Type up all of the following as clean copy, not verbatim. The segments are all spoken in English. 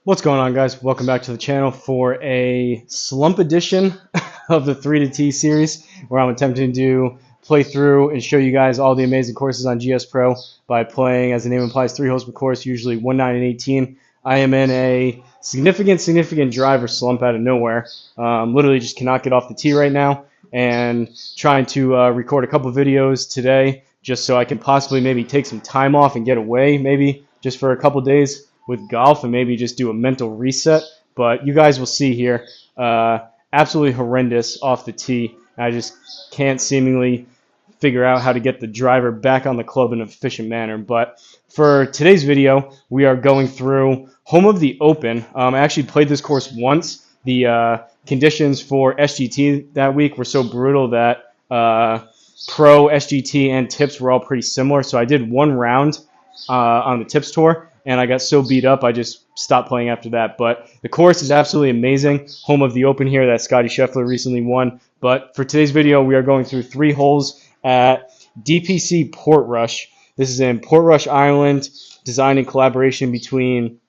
What's going on, guys? Welcome back to the channel for a slump edition of the 3 to T series, where I'm attempting to play through and show you guys all the amazing courses on GSPro by playing, as the name implies, 3 holes per course, usually 1, 9, and 18. I am in a significant driver slump out of nowhere. Literally just cannot get off the tee right now, and trying to record a couple videos today just so I can possibly maybe take some time off and get away, maybe just for a couple days with golf and maybe just do a mental reset. But you guys will see here, absolutely horrendous off the tee. I just can't seemingly figure out how to get the driver back on the club in an efficient manner. But for today's video, we are going through Home of the Open. I actually played this course once. The conditions for SGT that week were so brutal that Pro, SGT, and Tips were all pretty similar. So I did one round on the Tips tour, and I got so beat up I just stopped playing after that. But the course is absolutely amazing. Home of the Open here that Scotty Scheffler recently won. But for today's video, we are going through 3 holes at DPC Portrush. This is in Portrush, Ireland, designed in collaboration between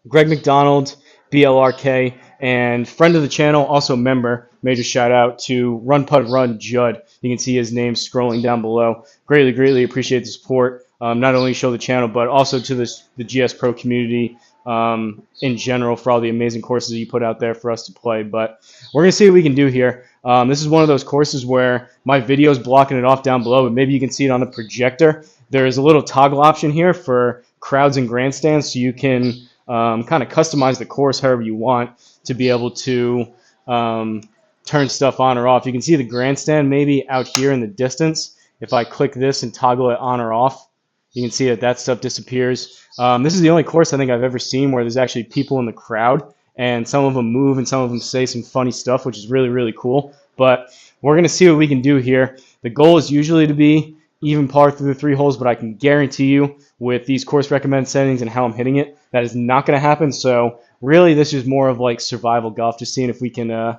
Greg McDonald, BLRK, and friend of the channel, also member. Major shout out to Run Putt Run Judd. You can see his name scrolling down below. Greatly appreciate the support. Not only show the channel, but also to the GSPro community in general for all the amazing courses that you put out there for us to play. But we're going to see what we can do here. This is one of those courses where my video is blocking it off down below, but maybe you can see it on the projector. There's a little toggle option here for crowds and grandstands, so you can kind of customize the course however you want to be able to turn stuff on or off. You can see the grandstand maybe out here in the distance. If I click this and toggle it on or off, you can see that stuff disappears. This is the only course I think I've ever seen where there's actually people in the crowd, and some of them move and some of them say some funny stuff, which is really cool. But we're going to see what we can do here. The goal is usually to be even par through the 3 holes, but I can guarantee you with these course recommended settings and how I'm hitting it, that is not going to happen. So really this is more of like survival golf, just seeing if we can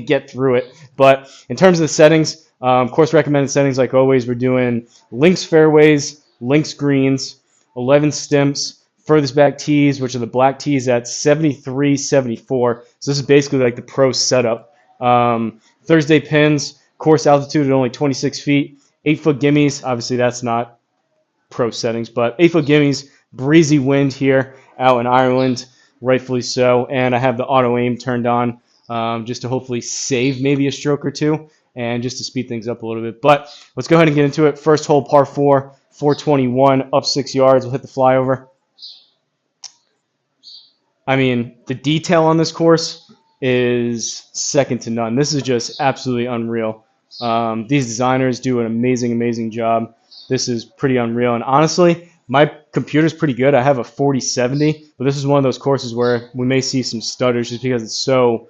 get through it. But in terms of the settings, course recommended settings, like always, we're doing links fairways, links greens, 11 stimps, furthest back tees, which are the black tees, at 73, 74. So this is basically like the pro setup. Thursday pins, course altitude at only 26 feet, 8-foot gimmies. Obviously that's not pro settings, but 8-foot gimmies, breezy wind here out in Ireland, rightfully so. And I have the auto aim turned on just to hopefully save maybe a stroke or two and just to speed things up a little bit. But let's go ahead and get into it. First hole, par 4, 421, up 6 yards. We'll hit the flyover. I mean, the detail on this course is second to none. This is just absolutely unreal. These designers do an amazing job. This is pretty unreal. And honestly, my computer's pretty good. I have a 4070, but this is one of those courses where we may see some stutters just because it's so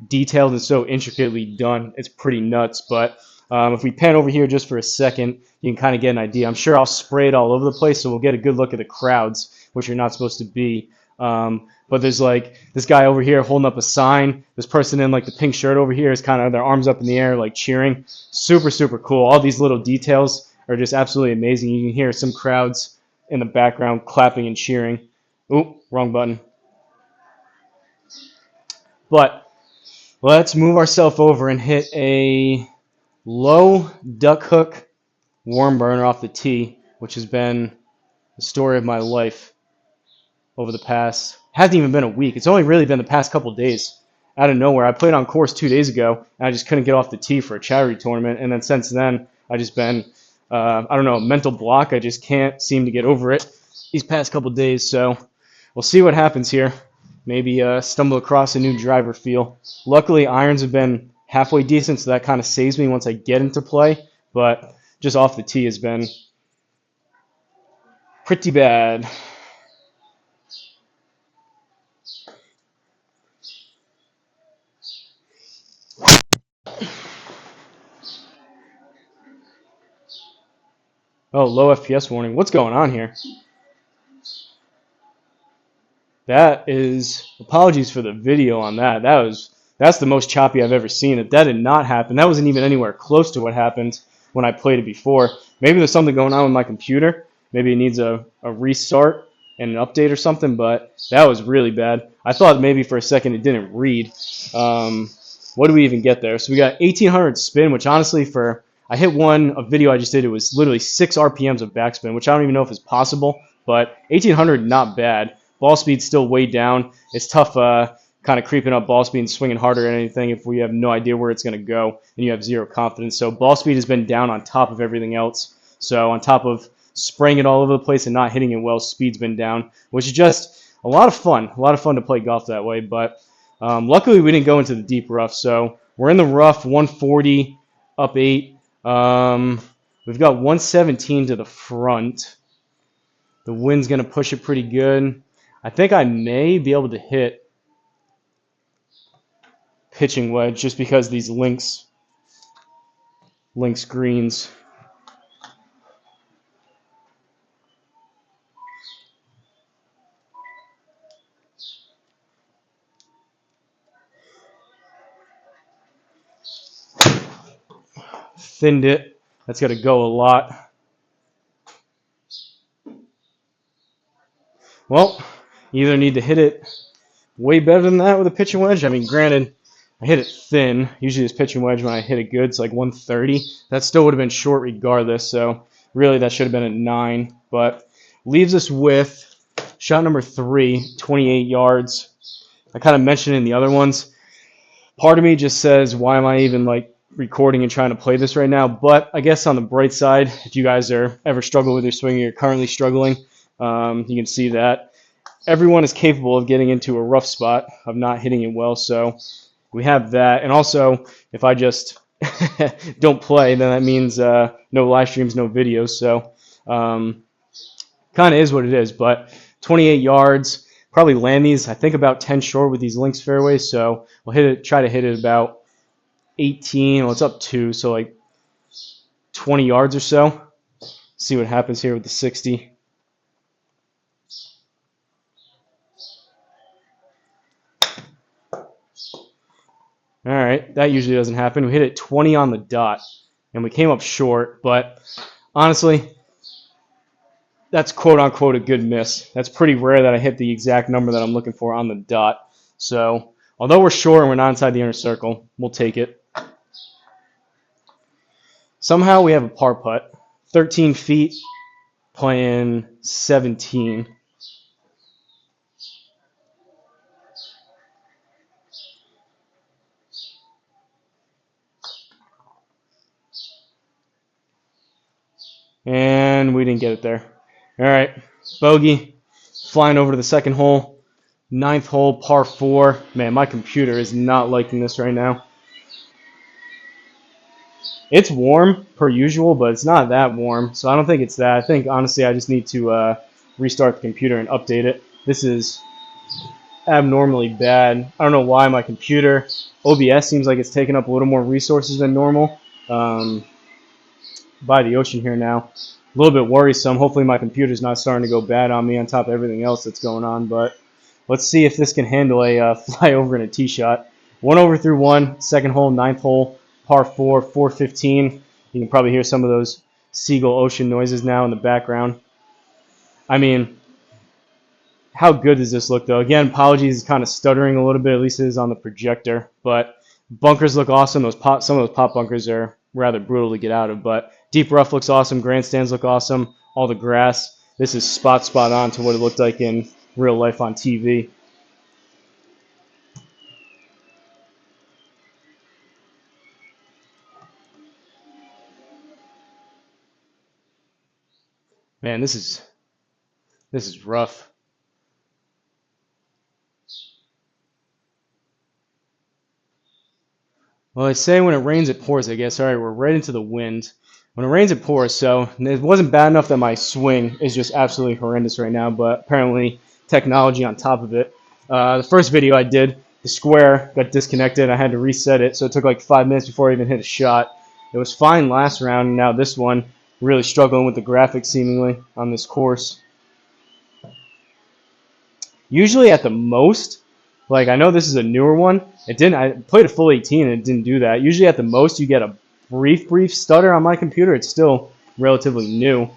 detailed and so intricately done. It's pretty nuts. But if we pan over here just for a second, you can kind of get an idea. I'm sure I'll spray it all over the place, so we'll get a good look at the crowds, which are not supposed to be. But there's like this guy over here holding up a sign. This person in like the pink shirt over here is kind of their arms up in the air, like cheering. Super cool. All these little details are just absolutely amazing. You can hear some crowds in the background clapping and cheering. Oop, wrong button. But let's move ourselves over and hit a low duck hook warm burner off the tee, which has been the story of my life over the past, hasn't even been a week. It's only really been the past couple days. Out of nowhere, I played on course 2 days ago, and I just couldn't get off the tee for a charity tournament. And then since then, I just been, I don't know, a mental block. I just can't seem to get over it these past couple days. So we'll see what happens here. Maybe stumble across a new driver feel. Luckily, irons have been halfway decent, so that kind of saves me once I get into play. But just off the tee has been pretty bad. Oh, low FPS warning. What's going on here? That is, apologies for the video on that. That's the most choppy I've ever seen it. That did not happen. That wasn't even anywhere close to what happened when I played it before. Maybe there's something going on with my computer. Maybe it needs a restart. and an update or something, but that was really bad. I thought maybe for a second it didn't read. What do we even get there? So we got 1800 spin, which honestly I hit a video I just did, it was literally 6 RPMs of backspin, which I don't even know if is possible, but 1800 not bad. Ball speed's still way down. It's tough kind of creeping up ball speed and swinging harder than anything if we have no idea where it's going to go and you have zero confidence. So ball speed has been down on top of everything else. So on top of spraying it all over the place and not hitting it well, speed's been down, which is just a lot of fun. A lot of fun to play golf that way, but luckily we didn't go into the deep rough. So we're in the rough, 140, up 8. We've got 117 to the front. The wind's going to push it pretty good. I think I may be able to hit pitching wedge just because these links greens. Thinned it. That's got to go a lot. Well, you either need to hit it way better than that with a pitching wedge. I mean, granted, I hit it thin. Usually this pitching wedge, when I hit it good, it's like 130. That still would have been short regardless, so really that should have been a 9. But leaves us with shot number 3, 28 yards. I kind of mentioned in the other ones. Part of me just says, why am I even like recording and trying to play this right now? But I guess on the bright side, if you guys are ever struggling with your swing, you're currently struggling, you can see that everyone is capable of getting into a rough spot, of not hitting it well. So we have that. And also, if I just don't play, then that means no live streams, no videos. So kind of is what it is. But 28 yards, probably land these, I think, about 10 short with these links fairways. So we'll try to hit it about 18. Well, it's up 2, so like 20 yards or so. See what happens here with the 60. All right, that usually doesn't happen. We hit it 20 on the dot, and we came up short, but honestly, that's quote-unquote a good miss. That's pretty rare that I hit the exact number that I'm looking for on the dot. So although we're short and we're not inside the inner circle, we'll take it. Somehow we have a par putt, 13 feet, playing 17. And we didn't get it there. All right, bogey, flying over to the second hole, 9th hole, par 4. Man, my computer is not liking this right now. It's warm per usual, but it's not that warm, so I don't think it's that. I think, honestly, I just need to restart the computer and update it. This is abnormally bad. I don't know why my computer, OBS seems like it's taking up a little more resources than normal. By the ocean here now. A little bit worrisome. Hopefully my computer's not starting to go bad on me on top of everything else that's going on, but let's see if this can handle a flyover and a tee shot. 1 over through 1, second hole, 9th hole, par 4, 415. You can probably hear some of those seagull ocean noises now in the background. I mean, how good does this look, though? Again, apologies, kind of stuttering a little bit, at least it is on the projector, but bunkers look awesome. Some of those pop bunkers are rather brutal to get out of, but deep rough looks awesome. Grandstands look awesome. All the grass. This is spot on to what it looked like in real life on TV. Man, this is rough. Well, they say when it rains, it pours, I guess. All right, we're right into the wind. When it rains, it pours, so it wasn't bad enough that my swing is just absolutely horrendous right now, but apparently technology on top of it. The first video I did, the square got disconnected. I had to reset it, so it took like 5 minutes before I even hit a shot. It was fine last round, and now this one, really struggling with the graphics seemingly on this course. Usually at the most, like I know this is a newer one, I played a full 18 and it didn't do that. Usually at the most you get a brief stutter on my computer. It's still relatively new.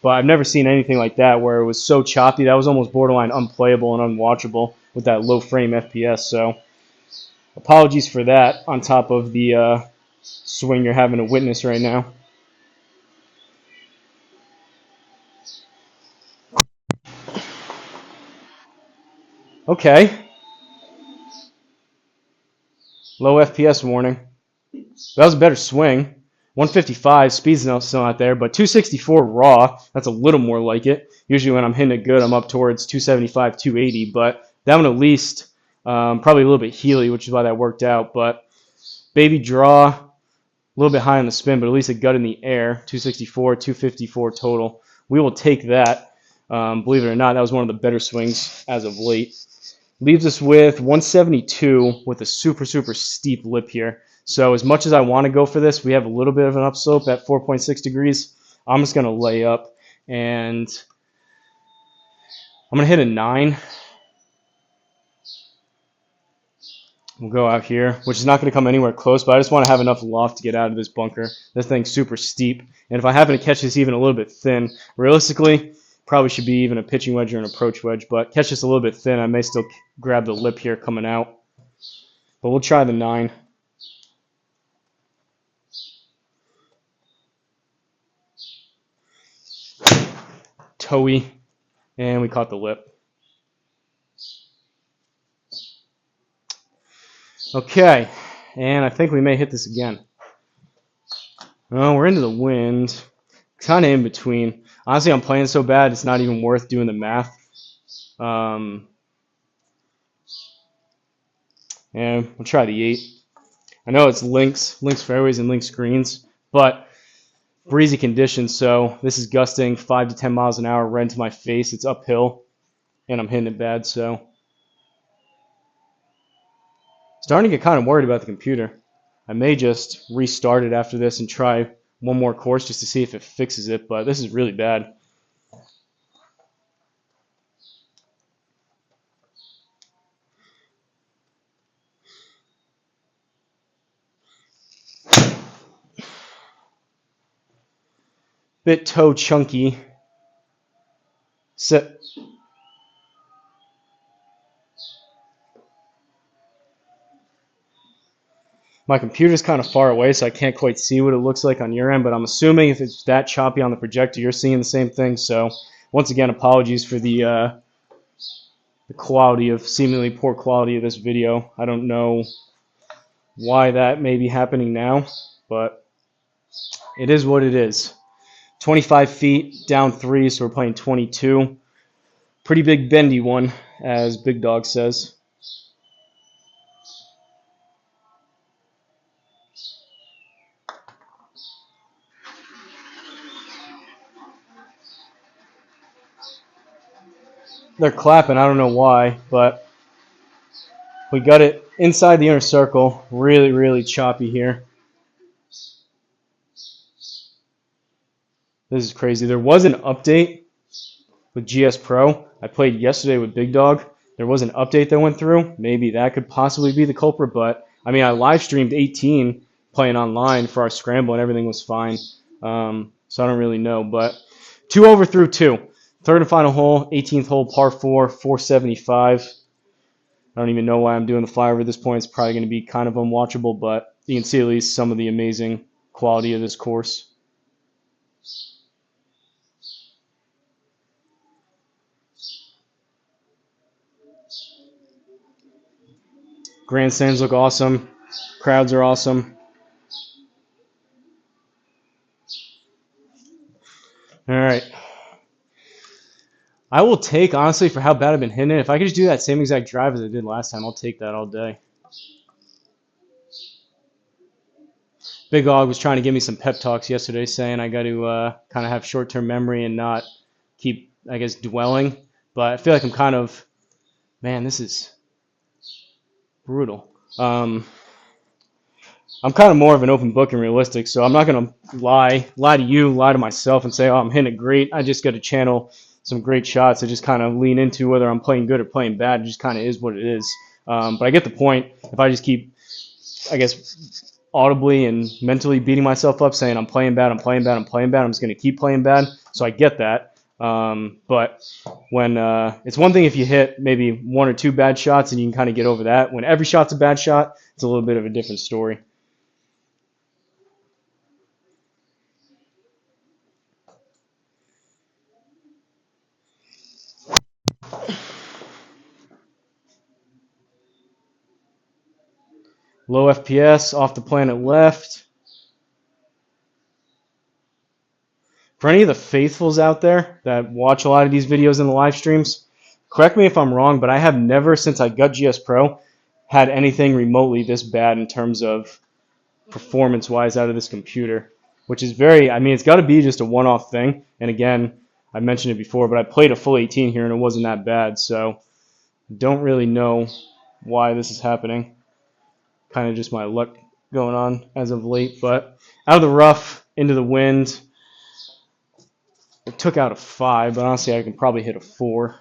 But I've never seen anything like that where it was so choppy. That was almost borderline unplayable and unwatchable with that low frame FPS. So apologies for that on top of the swing you're having to witness right now. Okay. Low FPS warning. That was a better swing. 155, speed's still not there, but 264 raw, that's a little more like it. Usually when I'm hitting it good, I'm up towards 275, 280, but that one at least, probably a little bit Healy, which is why that worked out. But baby draw, a little bit high on the spin, but at least a gut in the air, 264, 254 total. We will take that. Believe it or not, that was one of the better swings as of late. Leaves us with 172 with a super, super steep lip here. So as much as I want to go for this, we have a little bit of an upslope at 4.6 degrees. I'm just going to lay up, and I'm going to hit a 9. We'll go out here, which is not going to come anywhere close, but I just want to have enough loft to get out of this bunker. This thing's super steep, and if I happen to catch this even a little bit thin, realistically, probably should be even a pitching wedge or an approach wedge, but catch this a little bit thin, I may still grab the lip here coming out. But we'll try the 9. Toey, and we caught the lip. Okay, and I think we may hit this again. Oh, we're into the wind, kind of in between. Honestly, I'm playing so bad, it's not even worth doing the math. And we'll try the 8. I know it's links fairways and links greens, but breezy conditions, so this is gusting 5 to 10 miles an hour right into my face. It's uphill, and I'm hitting it bad, so starting to get kind of worried about the computer. I may just restart it after this and try one more course just to see if it fixes it, but this is really bad. Bit toe chunky. Set. My computer's kind of far away, so I can't quite see what it looks like on your end, but I'm assuming if it's that choppy on the projector, you're seeing the same thing. So once again, apologies for the quality of, seemingly poor quality of this video. I don't know why that may be happening now, but it is what it is. 25 feet, down 3, so we're playing 22. Pretty big bendy one, as Big Dog says. They're clapping, I don't know why, but we got it inside the inner circle. Really, really choppy here. This is crazy. There was an update with GSPro. I played yesterday with Big Dog. There was an update that went through. Maybe that could possibly be the culprit, but I mean, I live streamed 18 playing online for our scramble, and everything was fine. So I don't really know, but 2 over through 2. Third and final hole, 18th hole, par 4, 475. I don't even know why I'm doing the flyover at this point. It's probably going to be kind of unwatchable, but you can see at least some of the amazing quality of this course. Grandstands look awesome. Crowds are awesome. All right. I will take, honestly, for how bad I've been hitting it, if I could just do that same exact drive as I did last time, I'll take that all day. Big Dog was trying to give me some pep talks yesterday, saying I got to kind of have short-term memory and not keep, I guess, dwelling. But I feel like I'm kind of, man, this is brutal. I'm kind of more of an open book and realistic, so I'm not going to lie to you, lie to myself, and say, oh, I'm hitting it great. I just got to channel some great shots. I just kind of lean into whether I'm playing good or playing bad. It just kind of is what it is. But I get the point. If I just keep, I guess, audibly and mentally beating myself up saying I'm playing bad, I'm playing bad, I'm playing bad. I'm just going to keep playing bad. So I get that. But when it's one thing if you hit maybe 1 or 2 bad shots and you can kind of get over that. When every shot's a bad shot, it's a little bit of a different story. Low FPS, off the planet left. For any of the faithfuls out there that watch a lot of these videos in the live streams, correct me if I'm wrong, but I have never, since I got GSPro, had anything remotely this bad in terms of performance-wise out of this computer, which is very, I mean, it's got to be just a one-off thing. And again, I mentioned it before, but I played a full 18 here and it wasn't that bad, so don't really know why this is happening. Kind of just my luck going on as of late, but out of the rough, into the wind. It took out a 5, but honestly I can probably hit a 4.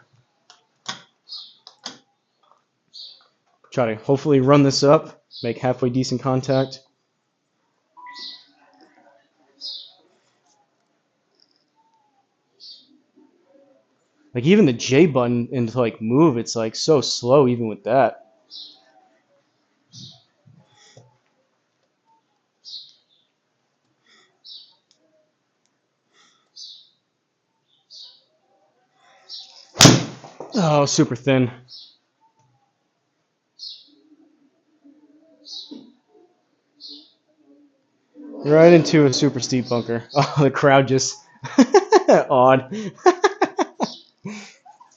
Try to hopefully run this up, make halfway decent contact. Like even the J button and to like move, it's like so slow even with that. Oh, super thin. Right into a super steep bunker. Oh, the crowd just odd.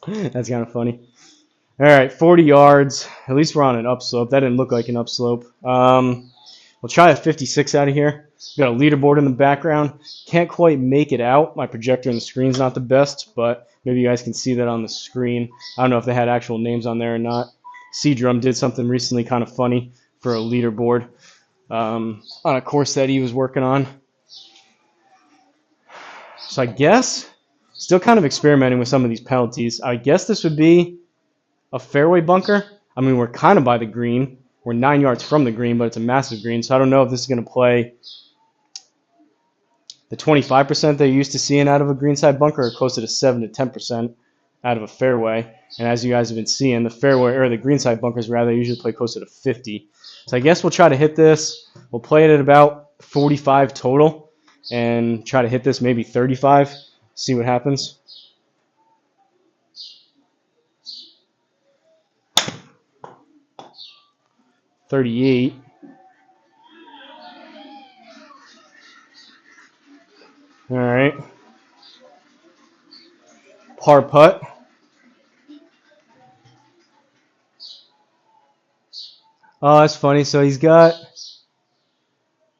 That's kind of funny. All right, 40 yards. At least we're on an upslope. That didn't look like an upslope. We'll try a 56 out of here. We've got a leaderboard in the background. Can't quite make it out. My projector on the screen's not the best, but maybe you guys can see that on the screen. I don't know if they had actual names on there or not. C-Drum did something recently kind of funny for a leaderboard on a course that he was working on. So I guess, still kind of experimenting with some of these penalties. I guess this would be a fairway bunker. I mean, we're kind of by the green. We're 9 yards from the green, but it's a massive green. So I don't know if this is going to play the 25% they're used to seeing out of a greenside bunker or closer to 7 to 10% out of a fairway. And as you guys have been seeing, the fairway or the greenside bunkers rather usually play closer to 50. So I guess we'll try to hit this. We'll play it at about 45 total and try to hit this maybe 35. See what happens. .38. All right. Par putt. Oh, that's funny. So he's got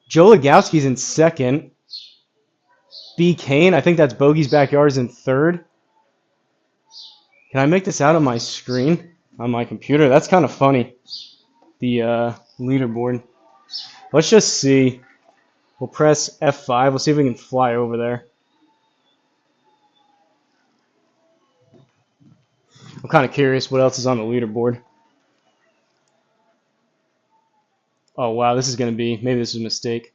Joe Legowski's in second. B. Kane, I think that's Bogey's backyard, is in third. Can I make this out on my screen on my computer? That's kind of funny. The leaderboard. Let's just see. We'll press F5. We'll see if we can fly over there. I'm kind of curious what else is on the leaderboard. Oh, wow. This is going to be... Maybe this is a mistake.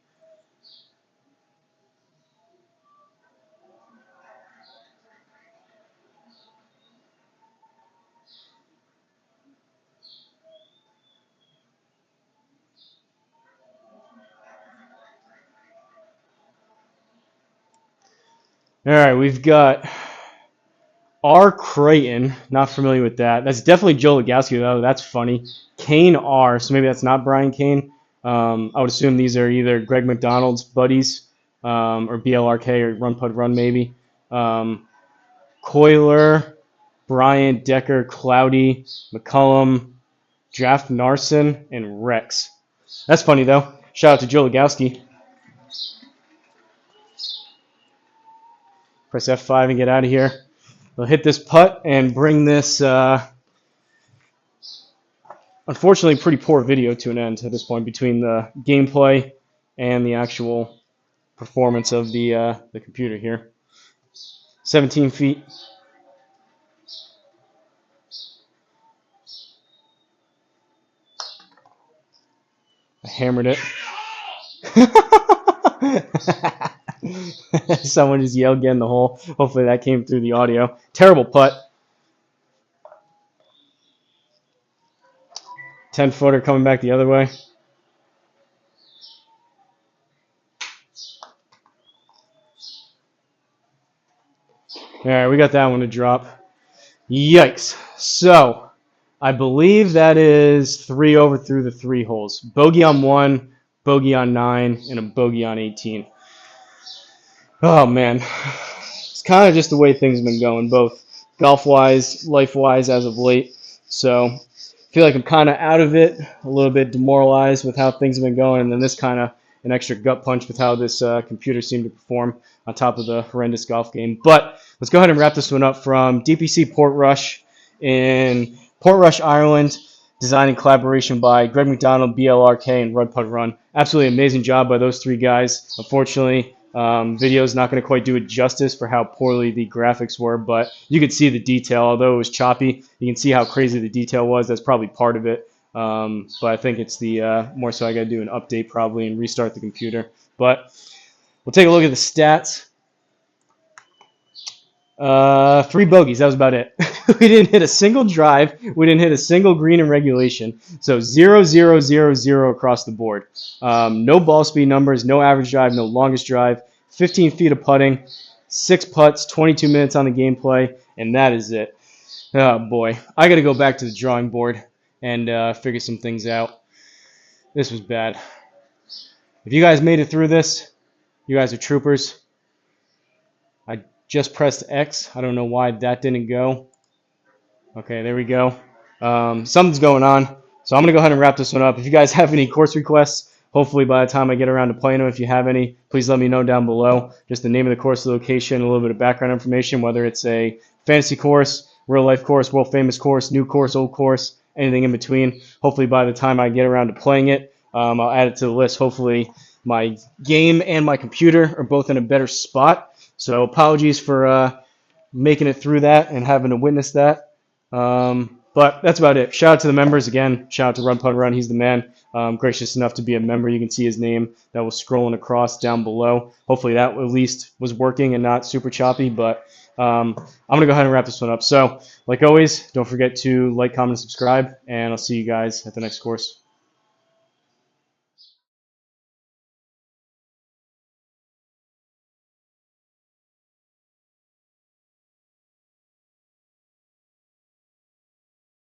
All right. We've got R. Creighton. Not familiar with that. That's definitely Joe Legowski, though. That's funny. Kane R. So maybe that's not Brian Kane. I would assume these are either Greg McDonald's buddies or BLRK or Run Put Run maybe. Coiler, Bryant, Decker, Cloudy, McCullum, Draft Narson, and Rex. That's funny, though. Shout out to Joe Legowski. Press F5 and get out of here. We'll hit this putt and bring this, unfortunately, pretty poor video to an end at this point between the gameplay and the actual performance of the computer here. 17 feet. I hammered it. Someone just yelled, "Get in the hole." Hopefully that came through the audio. Terrible putt. 10-footer coming back the other way. All right, we got that one to drop. Yikes. So, I believe that is 3 over through the 3 holes. Bogey on 1, bogey on 9, and a bogey on 18. Oh, man. It's kind of just the way things have been going, both golf-wise, life-wise as of late. So, I feel like I'm kind of out of it, a little bit demoralized with how things have been going, and then this kind of an extra gut punch with how this computer seemed to perform on top of the horrendous golf game. But let's go ahead and wrap this one up from DPC Portrush in Portrush, Ireland. Design and collaboration by Greg McDonald, BLRK, and Rud Putt Run. Absolutely amazing job by those 3 guys. Unfortunately, video is not going to quite do it justice for how poorly the graphics were, but you could see the detail. Although it was choppy, you can see how crazy the detail was. That's probably part of it. But I think it's the more so I got to do an update probably and restart the computer. But we'll take a look at the stats. 3 bogeys. That was about it. We didn't hit a single drive. We didn't hit a single green in regulation. So 0, 0, 0, 0 across the board. No ball speed numbers, no average drive, no longest drive. 15 feet of putting, 6 putts, 22 minutes on the gameplay, and that is it. Oh boy, I got to go back to the drawing board and figure some things out. This was bad. If you guys made it through this, you guys are troopers. I just pressed X. I don't know why that didn't go. Okay, there we go. Something's going on. So I'm going to go ahead and wrap this one up. If you guys have any course requests, hopefully by the time I get around to playing them, if you have any, please let me know down below. Just the name of the course, the location, a little bit of background information, whether it's a fantasy course, real life course, world famous course, new course, old course, anything in between. Hopefully by the time I get around to playing it, I'll add it to the list. Hopefully my game and my computer are both in a better spot. So apologies for making it through that and having to witness that. But that's about it. Shout out to the members again. Shout out to Rud Putt Run. He's the man. Gracious enough to be a member. You can see his name that was scrolling across down below. Hopefully that at least was working and not super choppy. But I'm going to go ahead and wrap this one up. So like always, don't forget to like, comment, and subscribe. And I'll see you guys at the next course.